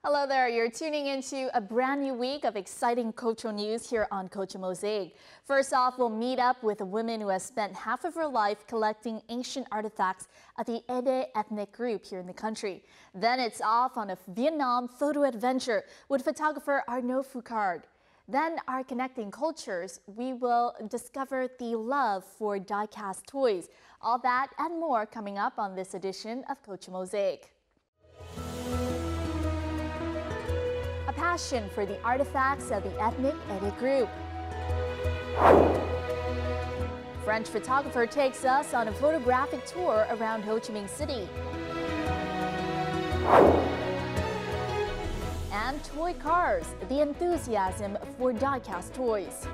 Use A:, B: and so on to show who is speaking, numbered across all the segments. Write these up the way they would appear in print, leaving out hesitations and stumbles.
A: Hello there, you're tuning into a brand new week of exciting cultural news here on Culture Mosaic. First off, we'll meet up with a woman who has spent half of her life collecting ancient artifacts of the Ede ethnic group here in the country. Then it's off on a Vietnam photo adventure with photographer Arnaud Foucard. Then our Connecting Cultures, we will discover the love for die-cast toys. All that and more coming up on this edition of Culture Mosaic. A passion for the artifacts of the ethnic Ede group. French photographer takes us on a photographic tour around Ho Chi Minh City. And toy cars, the enthusiasm for die-cast toys.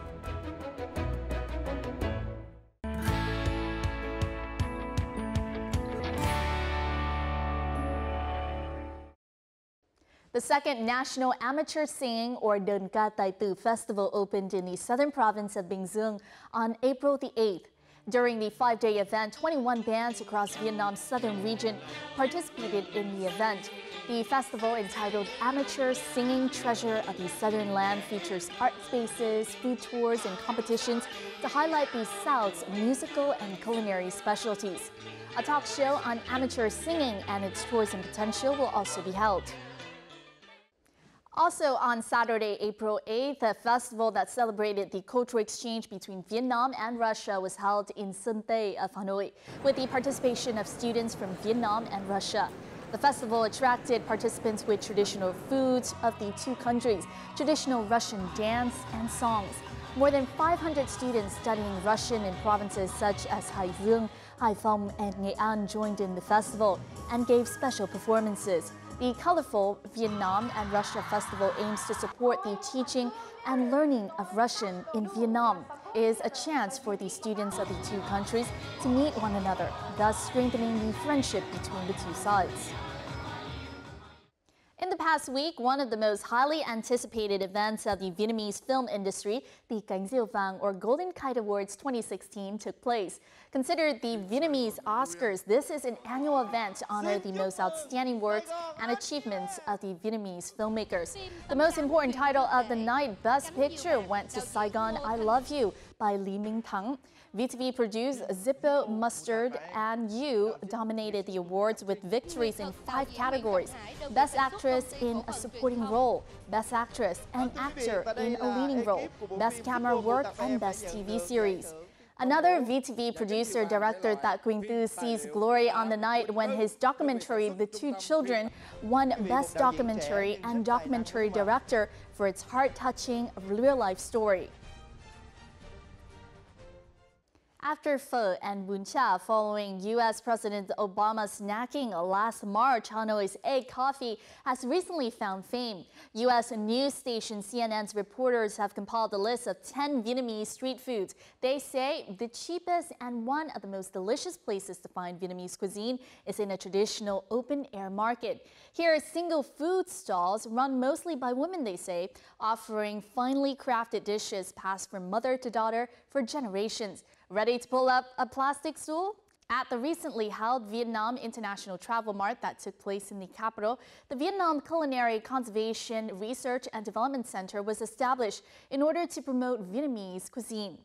A: The second National Amateur Singing or Đơn Ca Tài Tử Festival opened in the southern province of Bình Dương on April the 8th. During the 5-day event, 21 bands across Vietnam's southern region participated in the event. The festival, entitled Amateur Singing Treasure of the Southern Land, features art spaces, food tours, and competitions to highlight the South's musical and culinary specialties. A talk show on amateur singing and its tourism potential will also be held. Also on Saturday, April 8th, a festival that celebrated the cultural exchange between Vietnam and Russia was held in Sơn Tây of Hanoi, with the participation of students from Vietnam and Russia. The festival attracted participants with traditional foods of the two countries, traditional Russian dance and songs. More than 500 students studying Russian in provinces such as Hải Dương, Hải Phòng, and Nghệ An joined in the festival and gave special performances. The colorful Vietnam and Russia Festival aims to support the teaching and learning of Russian in Vietnam. It is a chance for the students of the two countries to meet one another, thus strengthening the friendship between the two sides. In the past week, one of the most highly anticipated events of the Vietnamese film industry, the Cánh Diều Vàng or Golden Kite Awards 2016, took place. Considered the Vietnamese Oscars, this is an annual event to honor the most outstanding works and achievements of the Vietnamese filmmakers. The most important title of the night, Best Picture, went to Saigon, I Love You by Lee Minh-thắng. VTV produced Zippo, Mustard, and You dominated the awards with victories in 5 categories: Best Actress in a Supporting Role, Best Actress and Actor in a Leading Role, Best Camera Work, and Best TV Series. Another VTV producer, director That Quỳnh Tư, seized glory on the night when his documentary The Two Children won Best Documentary and Documentary Director for its heart-touching real-life story. After pho and bún chả following U.S. President Obama's snacking last March, Hanoi's egg coffee has recently found fame. U.S. news station CNN's reporters have compiled a list of 10 Vietnamese street foods. They say the cheapest and one of the most delicious places to find Vietnamese cuisine is in a traditional open-air market. Here are single food stalls run mostly by women, they say, offering finely crafted dishes passed from mother to daughter for generations. Ready to pull up a plastic stool? At the recently held Vietnam International Travel Mart that took place in the capital, the Vietnam Culinary Conservation Research and Development Center was established in order to promote Vietnamese cuisine.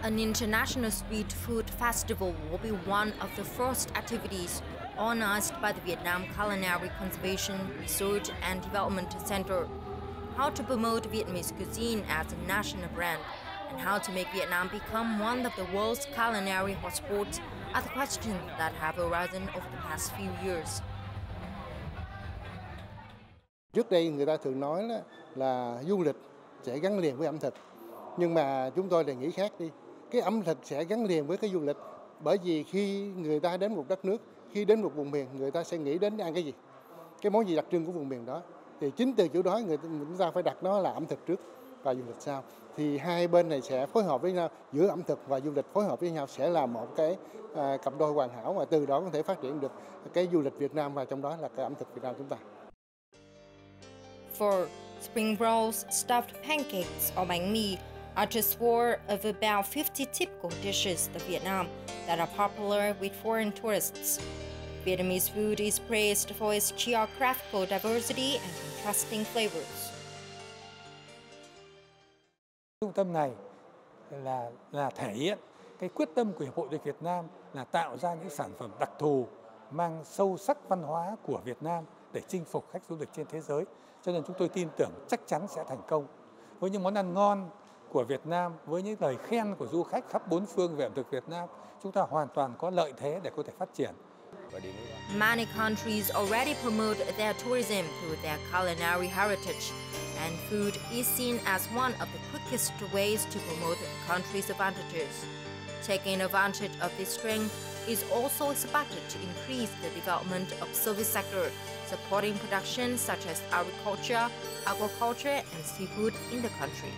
B: An international street food festival will be one of the first activities organized by the Vietnam Culinary Conservation Research and Development Center. How to promote Vietnamese cuisine as a national brand, and how to make Vietnam become one of the world's culinary hotspots are the questions that have arisen over the past few years.
C: Trước đây người ta thường nói là du lịch sẽ gắn liền với ẩm thực, nhưng mà chúng tôi đề nghị khác đi. Cái ẩm thực sẽ gắn liền với cái du lịch, bởi vì khi người ta đến một đất nước, khi đến một vùng miền, người ta sẽ nghĩ đến ăn cái gì, cái món gì đặc trưng của vùng miền đó. Thì chính từ chỗ đó chúng ta phải đặt nó là ẩm thực trước và du lịch sau. Thì hai bên này sẽ phối hợp với nhau, giữa ẩm thực và du lịch phối hợp với nhau sẽ là một cái cặp đôi hoàn hảo, mà từ đó có thể phát triển được cái du lịch Việt Nam, và trong đó là cái ẩm thực Việt Nam chúng ta.
B: For spring rolls, stuffed pancakes, or bánh mì are just four of about 50 typical dishes of Vietnam that are popular with foreign tourists. Vietnamese food is praised for its geographical diversity and contrasting flavors.
D: Trung tâm này là thể hiện cái quyết tâm của Hiệp hội Du lịch Việt Nam là tạo ra những sản phẩm đặc thù mang sâu sắc văn hóa của Việt Nam để chinh phục khách du lịch trên thế giới. Cho nên chúng tôi tin tưởng chắc chắn sẽ thành công. Với những món ăn ngon của Việt Nam, với những lời khen của du khách khắp bốn phương về ẩm thực Việt Nam, chúng ta hoàn toàn có lợi thế để có thể phát triển.
B: Many countries already promote their tourism through their culinary heritage, and food is seen as one of the quickest ways to promote the country's advantages. Taking advantage of this strength is also expected to increase the development of service sector, supporting production such as agriculture, aquaculture, and seafood in the country.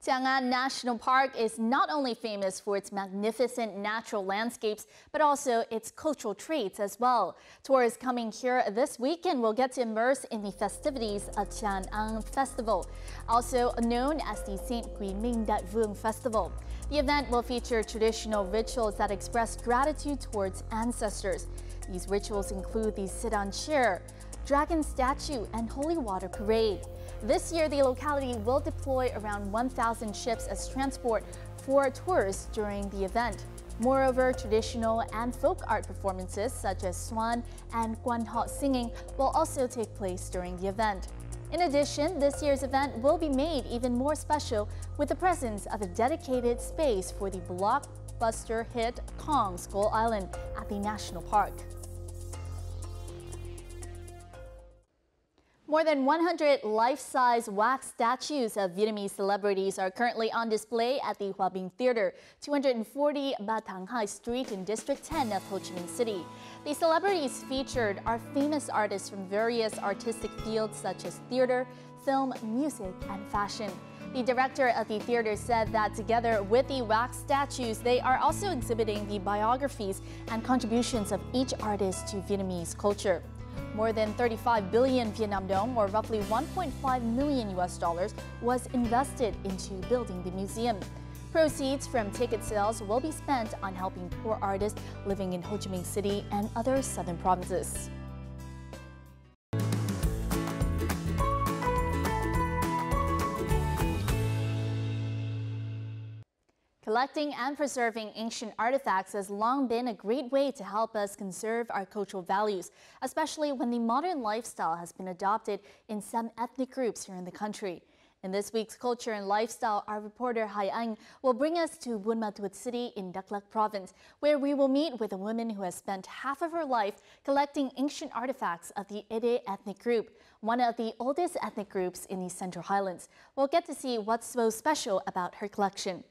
A: Jiangha National Park is not only famous for its magnificent natural landscapes, but also its cultural traits as well. Tourists coming here this weekend will get to immerse in the festivities of Jiangha Festival, also known as the Saint Quy Minh Đại Vương Festival. The event will feature traditional rituals that express gratitude towards ancestors. These rituals include the sit-on chair, dragon statue, and holy water parade. This year, the locality will deploy around 1,000 ships as transport for tourists during the event. Moreover, traditional and folk art performances such as swan and Quan Họ singing will also take place during the event. In addition, this year's event will be made even more special with the presence of a dedicated space for the blockbuster hit Kong Skull Island at the national park. More than 100 life-size wax statues of Vietnamese celebrities are currently on display at the Hòa Bình Theater, 240 Ba Thang Hai Street in District 10 of Ho Chi Minh City. The celebrities featured are famous artists from various artistic fields such as theater, film, music, and fashion. The director of the theater said that together with the wax statues, they are also exhibiting the biographies and contributions of each artist to Vietnamese culture. More than 35 billion Vietnam dong, or roughly $1.5 million, was invested into building the museum. Proceeds from ticket sales will be spent on helping poor artists living in Ho Chi Minh City and other southern provinces. Collecting and preserving ancient artifacts has long been a great way to help us conserve our cultural values, especially when the modern lifestyle has been adopted in some ethnic groups here in the country. In this week's Culture and Lifestyle, our reporter Hai Anh will bring us to Buôn Ma Thuột City in Đắk Lắk province, where we will meet with a woman who has spent half of her life collecting ancient artifacts of the Ede ethnic group, one of the oldest ethnic groups in the Central Highlands. We'll get to see what's so special about her collection.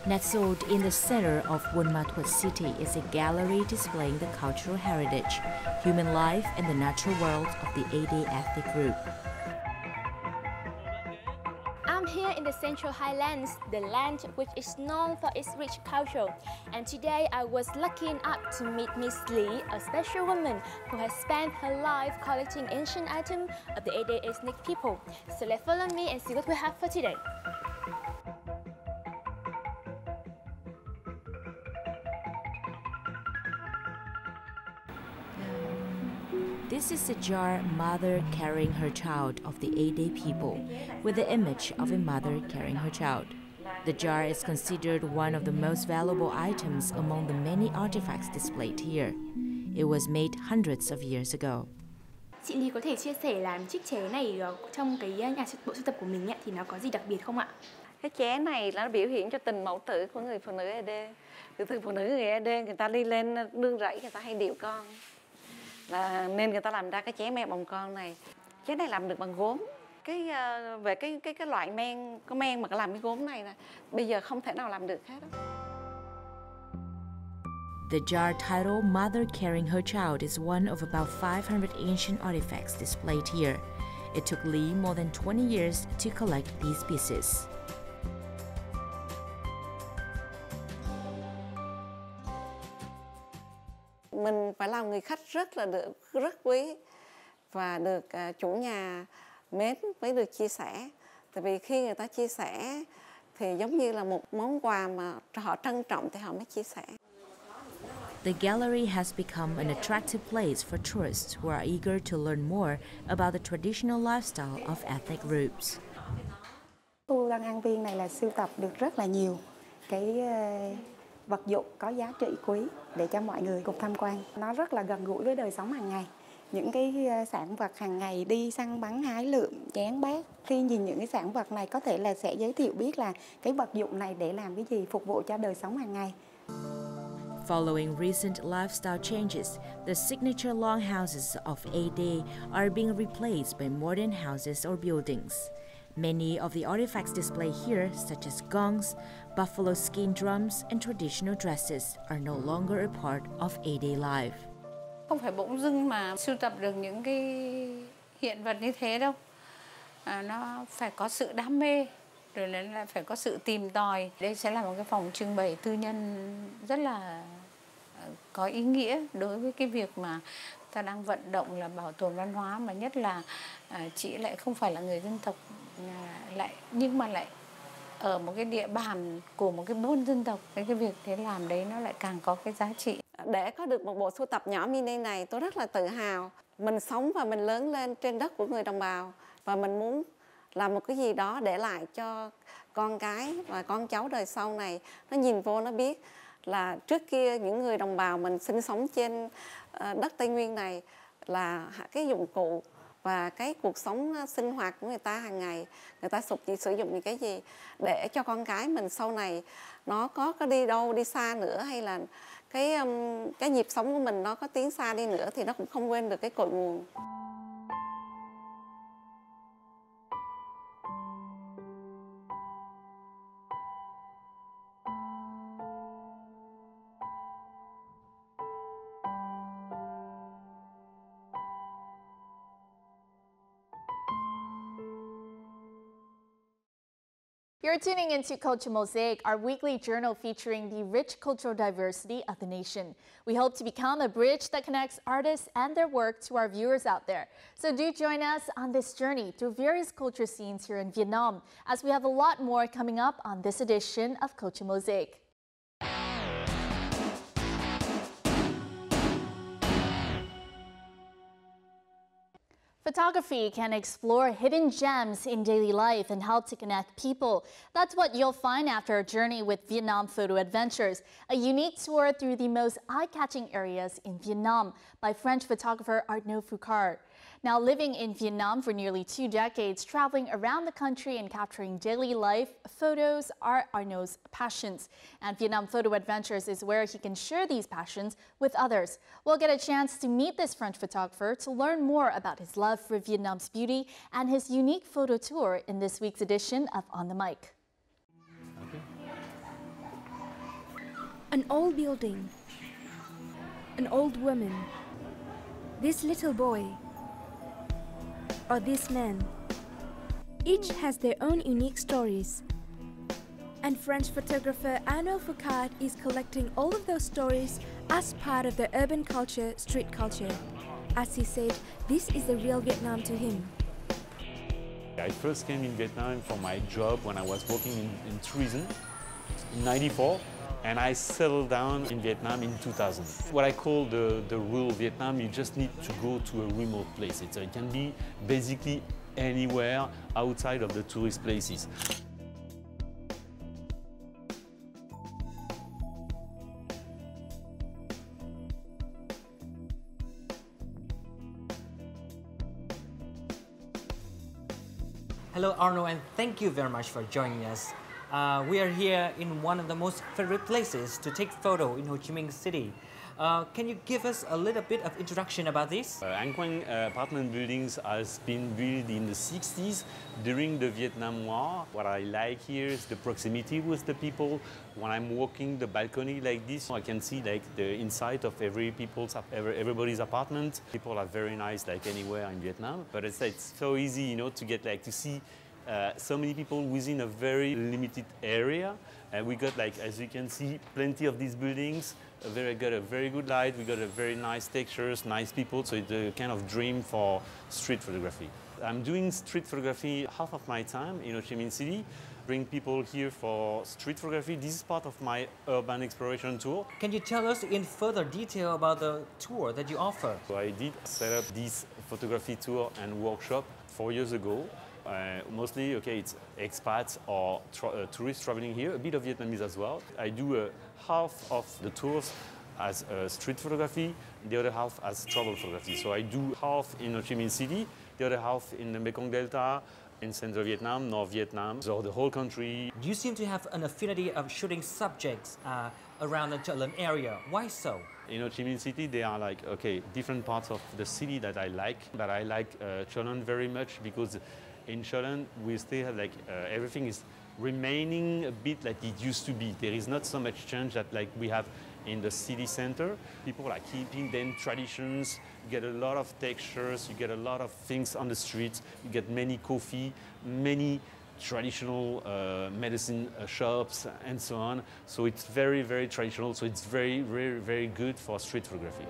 E: Nestled in the center of Buôn Ma Thuột City is a gallery displaying the cultural heritage, human life, and the natural world of the Ede ethnic group.
F: I'm here in the Central Highlands, the land which is known for its rich culture. And today I was lucky enough to meet Miss Lee, a special woman who has spent her life collecting ancient items of the Ede ethnic people. So let's follow me and see what we have for today.
E: This is a jar mother carrying her child of the Ede people, with the image of a mother carrying her child. The jar is considered one of the most valuable items among the many artifacts displayed here. It was made hundreds of years ago.
F: Chị Ly có thể chia sẻ là chiếc chén này trong cái bộ sưu tập của mình thì nó có gì đặc biệt không ạ?
G: Cái chén này nó biểu hiện cho tình mẫu tử của người phụ nữ Ede. Từ phụ nữ người Ede người ta đi lên nương rẫy, người ta hay điệu con. Nên người ta làm ra cái chén me bồng con này. Chén này làm được bằng gốm. Về cái loại men, có men mà làm cái gốm này bây giờ không thể nào làm được hết đó.
E: The jar titled Mother Carrying Her Child is one of about 500 ancient artifacts displayed here. It took Lee more than 20 years to collect these pieces.
G: Mình phải làm người khách rất quý và được chủ nhà mến mới được chia sẻ. Tại vì khi người ta chia sẻ thì giống như là một món quà mà họ trân trọng thì họ mới chia sẻ.
E: The gallery has become an attractive place for tourists who are eager to learn more about the traditional lifestyle of ethnic groups.
H: Khu Lăng An Viên này là sưu tập được rất là nhiều cái vật dụng có giá trị quý để cho mọi người cùng tham quan. Nó rất là gần gũi với đời sống hàng ngày. Những cái sản vật hàng ngày đi săn bắn hái lượm, chén bát. Khi nhìn những cái sản vật này có thể là sẽ giới thiệu biết là cái vật dụng này để làm cái gì, phục vụ cho đời sống hàng ngày.
E: Following recent lifestyle changes, the signature longhouses of A-Day are being replaced by modern houses or buildings. Many of the artifacts displayed here, such as gongs, buffalo skin drums, and traditional dresses, are no longer a part of A-Day life.
I: Không phải bỗng dưng mà sưu tập được những cái hiện vật như thế đâu. Nó phải có sự đam mê, rồi lại phải có sự tìm tòi. Đây sẽ là một cái phòng trưng bày tư nhân rất là có ý nghĩa đối với cái việc mà ta đang vận động là bảo tồn văn hóa, mà nhất là chị lại không phải là người dân tộc nhưng mà lại ở một cái địa bàn của một cái buôn dân tộc. Cái việc thế làm đấy nó lại càng có cái giá trị.
G: Để có được một bộ sưu tập nhỏ mini này tôi rất là tự hào. Mình sống và mình lớn lên trên đất của người đồng bào và mình muốn làm một cái gì đó để lại cho con cái và con cháu đời sau này. Nó nhìn vô nó biết là trước kia những người đồng bào mình sinh sống trên đất Tây Nguyên này là cái dụng cụ và cái cuộc sống sinh hoạt của người ta hàng ngày, người ta sử dụng những cái gì để cho con cái mình sau này nó có đi đâu đi xa nữa, hay là cái nhịp sống của mình nó có tiến xa đi nữa thì nó cũng không quên được cái cội nguồn.
A: You're tuning into Culture Mosaic, our weekly journal featuring the rich cultural diversity of the nation. We hope to become a bridge that connects artists and their work to our viewers out there. So do join us on this journey through various culture scenes here in Vietnam, as we have a lot more coming up on this edition of Culture Mosaic. Photography can explore hidden gems in daily life and help to connect people. That's what you'll find after a journey with Vietnam Photo Adventures, a unique tour through the most eye-catching areas in Vietnam by French photographer Arnaud Foucard. Now living in Vietnam for nearly 2 decades, traveling around the country and capturing daily life, photos are Arnaud's passions. And Vietnam Photo Adventures is where he can share these passions with others. We'll get a chance to meet this French photographer to learn more about his love for Vietnam's beauty and his unique photo tour in this week's edition of On the Mic.
F: An old building, an old woman, this little boy, or this man. Each has their own unique stories. And French photographer Arnaud Foucard is collecting all of those stories as part of the urban culture, street culture. As he said, this is the real Vietnam to him.
J: I first came in Vietnam for my job when I was working in tourism in '94, and I settled down in Vietnam in 2000. What I call the rural Vietnam, you just need to go to a remote place. It can be basically anywhere outside of the tourist places.
K: Hello Arnaud, and thank you very much for joining us. We are here in one of the most favorite places to take photo in Ho Chi Minh City. Can you give us a little bit of introduction about this?
J: Anh Quang apartment buildings has been built in the 60s during the Vietnam War. What I like here is the proximity with the people. When I'm walking the balcony like this, I can see like the inside of everybody's apartment. People are very nice, like anywhere in Vietnam. But it's so easy, you know, to get to see so many people within a very limited area. And we got, like, as you can see, plenty of these buildings. Got a very good light. We got a very nice textures, nice people. So it's a kind of dream for street photography. I'm doing street photography half of my time in Ho Chi Minh City. Bring people here for street photography. This is part of my urban exploration tour.
K: Can you tell us in further detail about the tour that you offer?
J: So I did set up this photography tour and workshop 4 years ago. Mostly, it's expats or tourists traveling here, a bit of Vietnamese as well. I do half of the tours as street photography, the other half as travel photography. So I do half in Ho Chi Minh City, the other half in the Mekong Delta, in central Vietnam, North Vietnam, so the whole country.
K: You seem to have an affinity of shooting subjects around the Chat Lân area. Why so?
J: In Ho Chi Minh City, there are different parts of the city that I like. But I like Chat Lân very much because in Chat Lân we still have everything is remaining a bit like it used to be. There is not so much change that we have in the city center. People are keeping them traditions. You get a lot of textures. You get a lot of things on the streets. You get many coffee, many traditional medicine shops, and so on. So it's very, very traditional. So it's very, very, very good for street photography.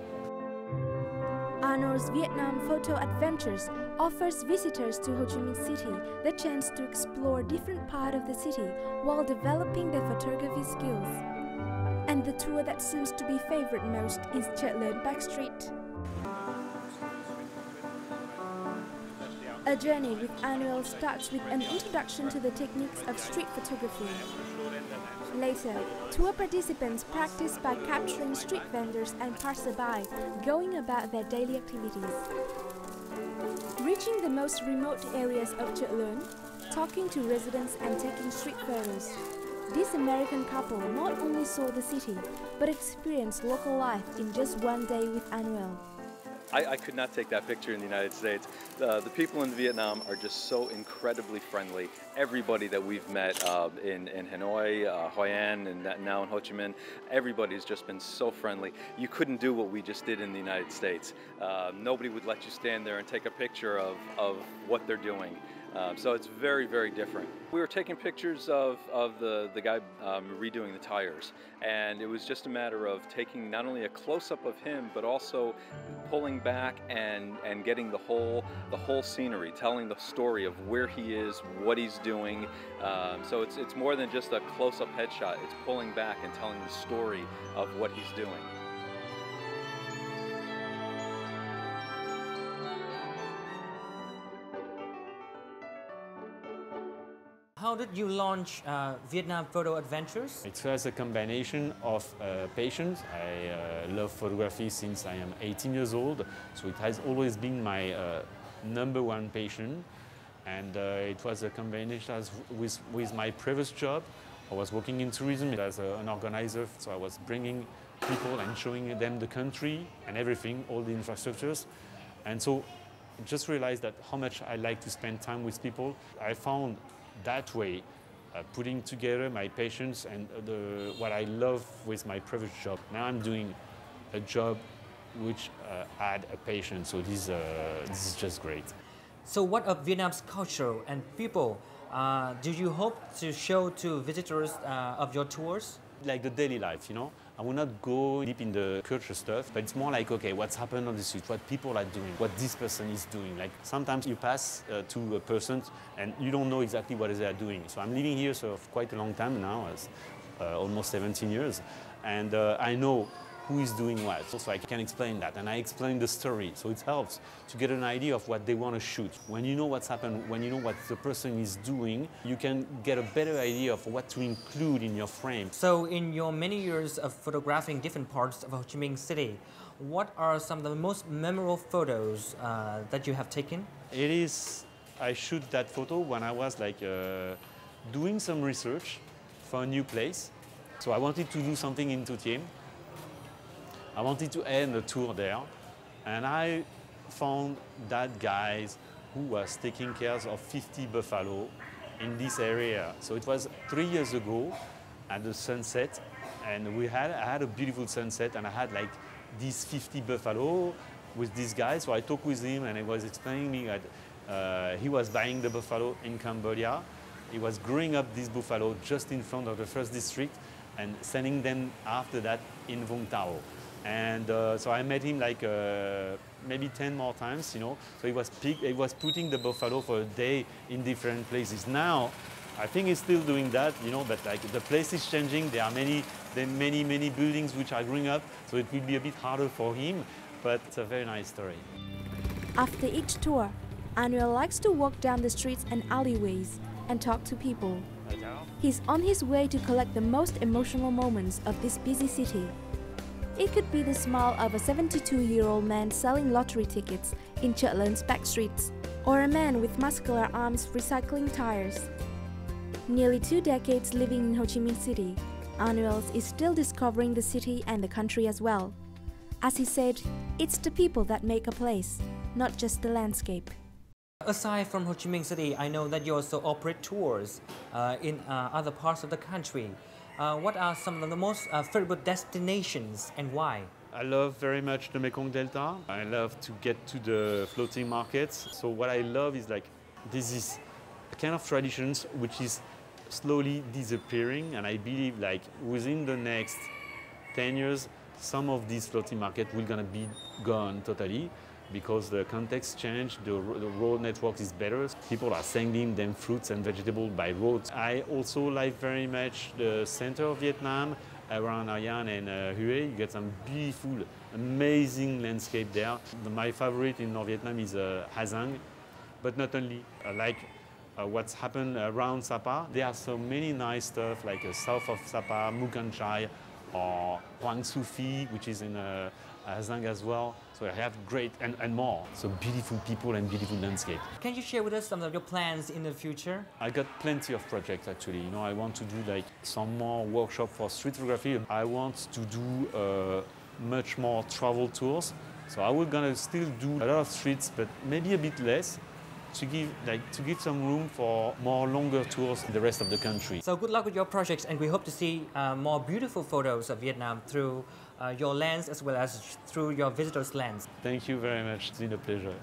L: Arno's Vietnam Photo Adventures offers visitors to Ho Chi Minh City the chance to explore different parts of the city while developing their photography skills. And the tour that seems to be favored most is Chat Lân Backstreet. A journey with Arno starts with an introduction to the techniques of street photography. Later, tour participants practice by capturing street vendors and passerby going about their daily activities. Reaching the most remote areas of Chat Lân, talking to residents and taking street photos. This American couple not only saw the city, but experienced local life in just one day with Anuel.
M: I could not take that picture in the United States. The people in Vietnam are just so incredibly friendly. Everybody that we've met in Hanoi, Hoi An, and now in Ho Chi Minh, everybody's just been so friendly. You couldn't do what we just did in the United States. Nobody would let you stand there and take a picture of what they're doing. So it's very, very different. We were taking pictures of the guy redoing the tires, and it was just a matter of taking not only a close-up of him, but also pulling back and getting the whole scenery, telling the story of where he is, what he's doing. So it's more than just a close-up headshot. It's pulling back and telling the story of what he's doing.
K: How did you launch Vietnam Photo Adventures?
J: It was a combination of passions. I love photography since I am 18 years old, so it has always been my #1 passion. And it was a combination with my previous job. I was working in tourism as an organizer, so I was bringing people and showing them the country and everything, all the infrastructures. And so I just realized that how much I like to spend time with people. I found that way, putting together my passions and what I love with my previous job. Now I'm doing a job which add a passion, so this is just great.
K: So what of Vietnam's culture and people do you hope to show to visitors of your tours?
J: Like the daily life, I will not go deep in the culture stuff, but it's more like, okay, what's happened on the street, what people are doing, what this person is doing. Like sometimes you pass to a person and you don't know exactly what they are doing. So I'm living here for quite a long time now, as almost 17 years, and I know who is doing what. So I can explain that, and I explain the story. So it helps to get an idea of what they want to shoot. When you know what's happened, when you know what the person is doing, you can get a better idea of what to include in your frame.
K: So in your many years of photographing different parts of Ho Chi Minh City, what are some of the most memorable photos that you have taken?
J: I shoot that photo when I was doing some research for a new place. So I wanted to do something in Thu Thiem. I wanted to end a tour there, and I found that guy who was taking care of 50 buffalo in this area. So it was 3 years ago at the sunset, and I had a beautiful sunset, and I had these 50 buffalo with this guy. So I talked with him, and he was explaining me that he was buying the buffalo in Cambodia. He was growing up this buffalo just in front of the first district and sending them after that in Vung Tau. And so I met him maybe 10 more times, you know. So he was putting the buffalo for a day in different places. Now, I think he's still doing that, you know, but like the place is changing. There are many buildings which are growing up, so it will be a bit harder for him, but it's a very nice story.
L: After each tour, Anuel likes to walk down the streets and alleyways and talk to people. He's on his way to collect the most emotional moments of this busy city. It could be the smile of a 72-year-old man selling lottery tickets in Chợ Lớn back streets, or a man with muscular arms recycling tires. Nearly 2 decades living in Ho Chi Minh City, Anuel is still discovering the city and the country as well. As he said, it's the people that make a place, not just the landscape.
K: Aside from Ho Chi Minh City, I know that you also operate tours in other parts of the country. What are some of the most favorite destinations and why?
J: I love very much the Mekong Delta. I love to get to the floating markets. So what I love is like, this is a kind of traditions which is slowly disappearing, and I believe like within the next 10 years, some of these floating markets will gonna be gone totally, because the context changed, the road network is better. People are sending them fruits and vegetables by road. I also like very much the center of Vietnam, around Nha Trang and Hue. You get some beautiful, amazing landscape there. My favorite in North Vietnam is Ha Giang, but not only. I like what's happened around Sapa. There are so many nice stuff like south of Sapa, Mukan Chai, or Hoang Su Phi, which is in Ha Giang as well. So I have great and more. So beautiful people and beautiful landscape.
K: Can you share with us some of your plans in the future?
J: I got plenty of projects actually. You know, I want to do like some more workshop for street photography. I want to do much more travel tours. So I will gonna still do a lot of streets, but maybe a bit less, to give some room for more longer tours in the rest of the country.
K: So good luck with your projects, and we hope to see more beautiful photos of Vietnam through your lens as well as through your visitors' lens.
J: Thank you very much. It's been a pleasure.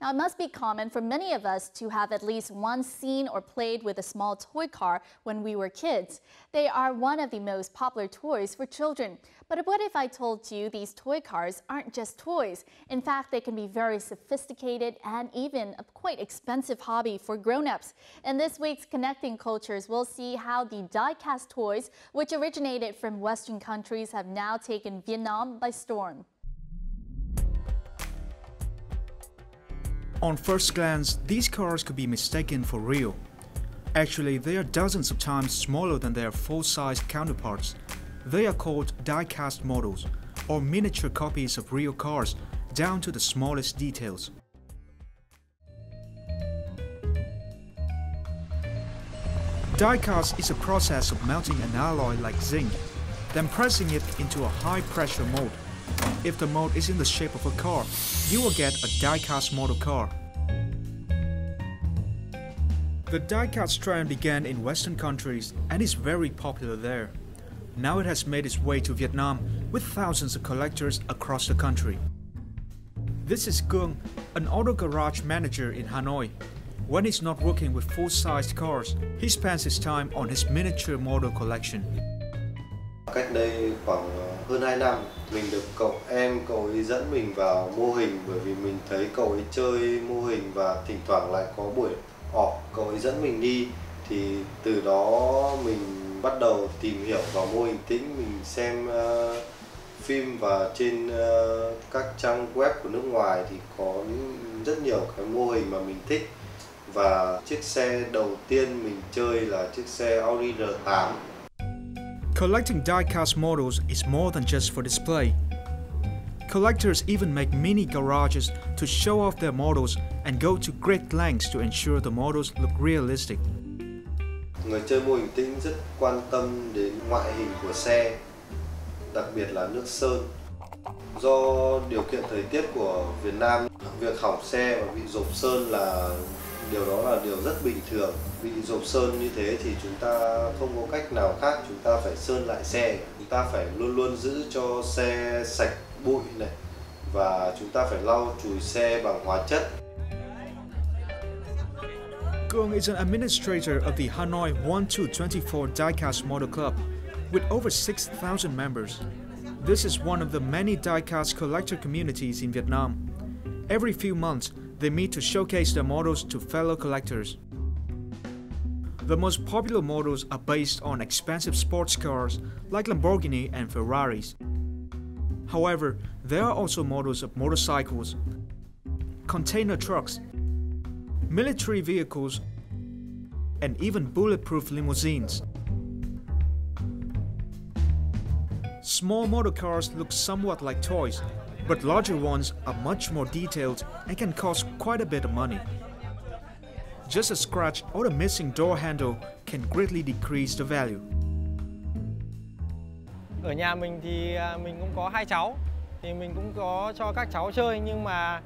A: Now, it must be common for many of us to have at least once seen or played with a small toy car when we were kids. They are one of the most popular toys for children. But what if I told you these toy cars aren't just toys? In fact, they can be very sophisticated and even a quite expensive hobby for grown-ups. In this week's Connecting Cultures, we'll see how the die-cast toys, which originated from Western countries, have now taken Vietnam by storm.
N: On first glance, these cars could be mistaken for real. Actually, they are dozens of times smaller than their full-size counterparts. They are called die-cast models, or miniature copies of real cars, down to the smallest details. Die-cast is a process of melting an alloy like zinc, then pressing it into a high-pressure mold. If the mold is in the shape of a car, you will get a die-cast model car. The die-cast trend began in Western countries and is very popular there. Now it has made its way to Vietnam with thousands of collectors across the country. This is Cương, an auto garage manager in Hanoi. When he's not working with full-sized cars, he spends his time on his miniature model collection.
O: Cách đây khoảng hơn 2 năm, mình được cậu ấy dẫn mình vào mô hình, bởi vì mình thấy cậu ấy chơi mô hình và thỉnh thoảng lại có buổi họp, cậu ấy dẫn mình đi, thì từ đó mình bắt đầu tìm hiểu vào mô hình tĩnh, mình xem phim và trên các trang web của nước ngoài thì có rất nhiều cái mô hình mà mình thích, và chiếc xe đầu tiên mình chơi là chiếc xe Audi R8.
N: Collecting die-cast models is more than just for display. Collectors even make mini garages to show off their models and go to great lengths to ensure the models look realistic.
O: Người chơi mô hình tĩnh rất quan tâm đến ngoại hình của xe, đặc biệt là nước sơn. Do điều kiện thời tiết của Việt Nam việc hỏng xe và bị rộp sơn là điều đó là điều rất bình thường. Bị rộp sơn như thế thì chúng ta không có cách nào khác, chúng ta phải sơn lại xe. Chúng ta phải luôn luôn giữ cho xe sạch bụi này và chúng ta phải lau chùi xe bằng hóa chất.
N: Kuang is an administrator of the Hanoi 1224 Diecast Motor Club with over 6,000 members. This is one of the many diecast collector communities in Vietnam. Every few months, they meet to showcase their models to fellow collectors. The most popular models are based on expensive sports cars like Lamborghini and Ferraris. However, there are also models of motorcycles, container trucks, military vehicles, and even bulletproof limousines. Small motor cars look somewhat like toys, but larger ones are much more detailed and can cost quite a bit of money. Just a scratch or a missing door handle can greatly decrease the value.
P: Ở nhà mình thì mình cũng có 2 cháu, thì mình cũng có cho các cháu chơi, nhưng mà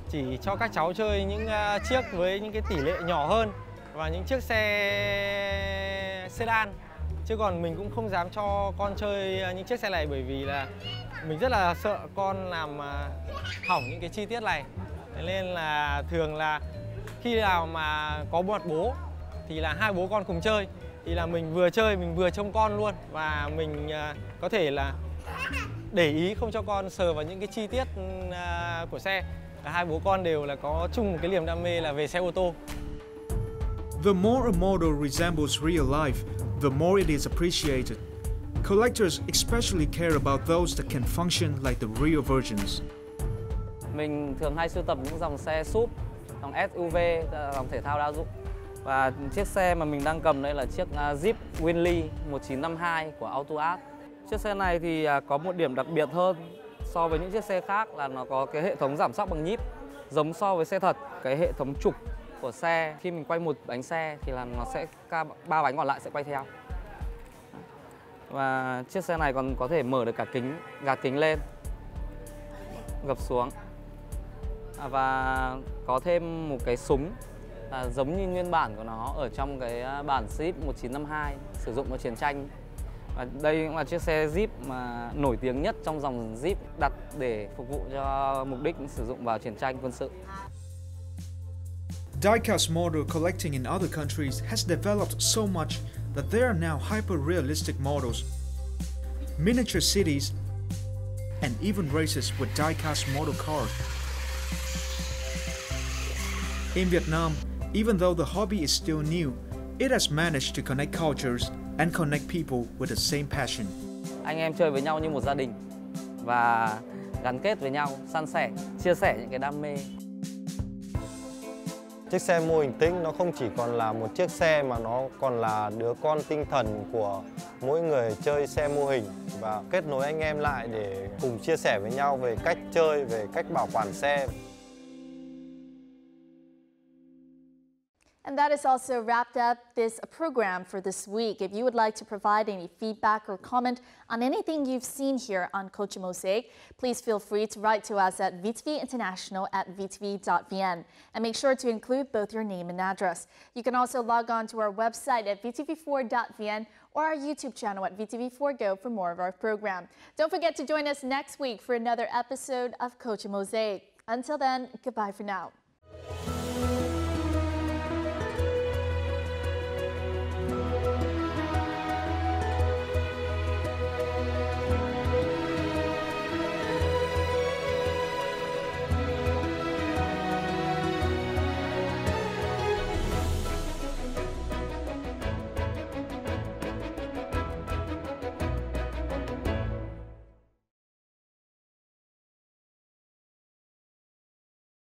P: chỉ cho các cháu chơi những chiếc với những cái tỷ lệ nhỏ hơn và những chiếc xe sedan. Chứ còn mình cũng không dám cho con chơi những chiếc xe này, bởi vì là mình rất là sợ con làm hỏng những cái chi tiết này. Nên là thường là khi nào mà có một bố thì là 2 bố con cùng chơi, thì là mình vừa chơi mình vừa trông con luôn, và mình có thể là để ý không cho con sờ vào những cái chi tiết của xe. Cả 2 bố con đều là có chung một cái niềm đam mê là về xe ô tô.
N: The more a model resembles real life, the more it is appreciated. Collectors especially care about those that can function like the real versions.
Q: Mình thường hay sưu tập những dòng xe SUV, dòng SUV, dòng thể thao đa dụng. Và chiếc xe mà mình đang cầm đây là chiếc Jeep Winley 1952 của AutoArt. Chiếc xe này thì có một điểm đặc biệt hơn so với những chiếc xe khác là nó có cái hệ thống giảm sóc bằng nhíp, giống so với xe thật. Cái hệ thống trục của xe khi mình quay một bánh xe thì là nó sẽ 3 bánh còn lại sẽ quay theo. Và chiếc xe này còn có thể mở được cả kính, gạt kính lên, gập xuống. Và có thêm một cái súng giống như nguyên bản của nó ở trong cái bản Jeep 1952 sử dụng cho chiến tranh. Và đây cũng là chiếc xe Jeep mà nổi tiếng nhất trong dòng Jeep đặt để phục vụ cho mục đích sử dụng vào chiến tranh quân sự.
N: Diecast model collecting in other countries has developed so much that there are now hyper-realistic models, miniature cities, and even races with diecast model cars. In Vietnam, even though the hobby is still new, it has managed to connect cultures and connect people with the same passion.
Q: Anh em chơi với nhau như một gia đình và gắn kết với nhau, san sẻ, chia sẻ những cái đam mê.
O: Chiếc xe mô hình tĩnh nó không chỉ còn là một chiếc xe mà nó còn là đứa con tinh thần của mỗi người chơi xe mô hình, và kết nối anh em lại để cùng chia sẻ với nhau về cách chơi, về cách bảo quản xe.
A: And that is also wrapped up this program for this week. If you would like to provide any feedback or comment on anything you've seen here on Culture Mosaic, please feel free to write to us at vtvinternational@vtv.vn and make sure to include both your name and address. You can also log on to our website at vtv4.vn or our YouTube channel at VTV4Go for more of our program. Don't forget to join us next week for another episode of Culture Mosaic. Until then, goodbye for now.